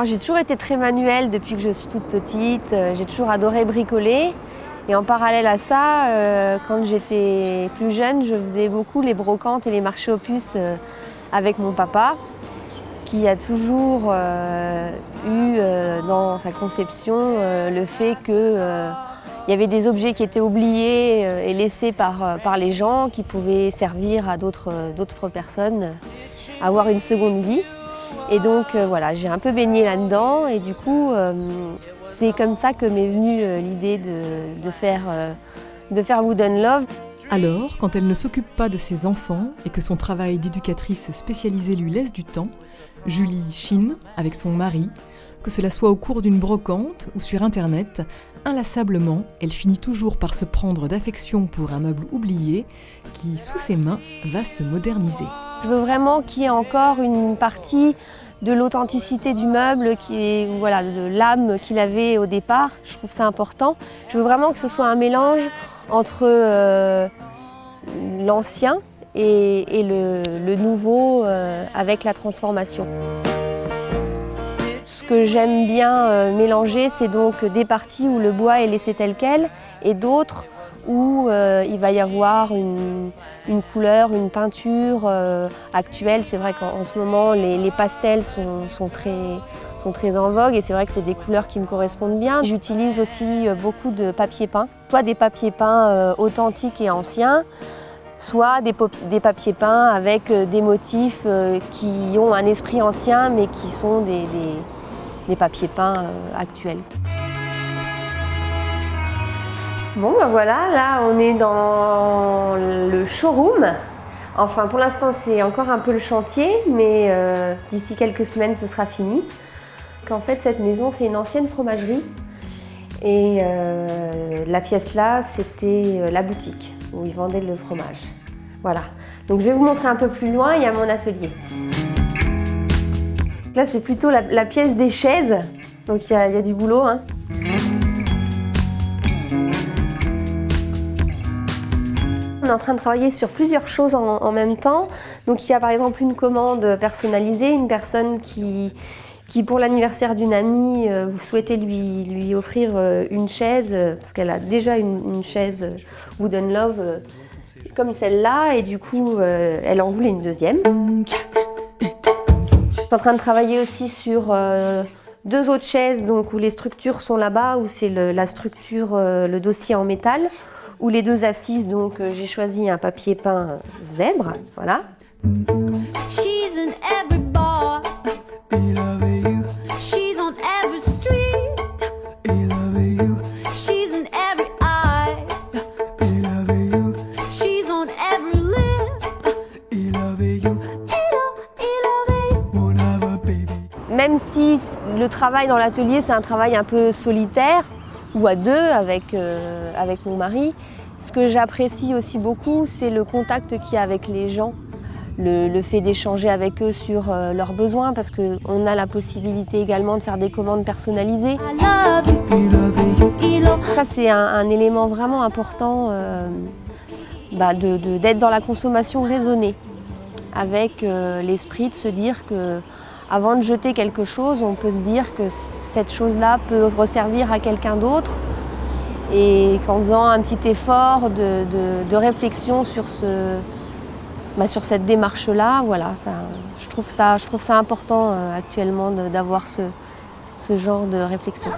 Alors j'ai toujours été très manuelle depuis que je suis toute petite, j'ai toujours adoré bricoler. Et en parallèle à ça, quand j'étais plus jeune, je faisais beaucoup les brocantes et les marchés aux puces avec mon papa, qui a toujours eu dans sa conception le fait qu'il y avait des objets qui étaient oubliés et laissés par les gens qui pouvaient servir à d'autres personnes, avoir une seconde vie. Et donc voilà, j'ai un peu baigné là-dedans et du coup c'est comme ça que m'est venue l'idée de faire Wooden Love. Alors, quand elle ne s'occupe pas de ses enfants et que son travail d'éducatrice spécialisée lui laisse du temps, Julie chine avec son mari, que cela soit au cours d'une brocante ou sur Internet, inlassablement, elle finit toujours par se prendre d'affection pour un meuble oublié qui, sous ses mains, va se moderniser. Je veux vraiment qu'il y ait encore une partie de l'authenticité du meuble, de l'âme qu'il avait au départ. Je trouve ça important. Je veux vraiment que ce soit un mélange entre l'ancien et le nouveau avec la transformation. Ce que j'aime bien mélanger, c'est donc des parties où le bois est laissé tel quel et d'autres où il va y avoir une couleur, une peinture actuelle. C'est vrai qu'en ce moment, les pastels sont très en vogue et c'est vrai que c'est des couleurs qui me correspondent bien. J'utilise aussi beaucoup de papier peint, soit des papiers peints authentiques et anciens, soit des papiers peints avec des motifs qui ont un esprit ancien mais qui sont des papiers peints actuels. Bon ben voilà, là on est dans le showroom. Enfin pour l'instant c'est encore un peu le chantier, mais d'ici quelques semaines ce sera fini. En fait cette maison c'est une ancienne fromagerie et la pièce là c'était la boutique où ils vendaient le fromage. Voilà, donc je vais vous montrer un peu plus loin, il y a mon atelier. Là c'est plutôt la pièce des chaises, donc il y a du boulot. On est en train de travailler sur plusieurs choses en même temps. Donc il y a par exemple une commande personnalisée, une personne qui pour l'anniversaire d'une amie, vous souhaitez lui offrir une chaise, parce qu'elle a déjà une chaise Wooden Love comme celle-là, et du coup elle en voulait une deuxième. Je suis en train de travailler aussi sur deux autres chaises donc, où les structures sont là-bas, où c'est la structure, le dossier en métal. Ou les deux assises, donc j'ai choisi un papier peint zèbre, voilà. She's in every bar. She's on every street. She's in every eye. She's on every lip. Même si le travail dans l'atelier, c'est un travail un peu solitaire, ou à deux avec mon mari. Ce que j'apprécie aussi beaucoup, c'est le contact qu'il y a avec les gens, le fait d'échanger avec eux sur leurs besoins, parce qu'on a la possibilité également de faire des commandes personnalisées. Ça, c'est un élément vraiment important d'être dans la consommation raisonnée, avec l'esprit de se dire que avant de jeter quelque chose, on peut se dire que cette chose-là peut resservir à quelqu'un d'autre et qu'en faisant un petit effort de réflexion sur cette démarche-là, voilà, je trouve ça important actuellement d'avoir ce genre de réflexion.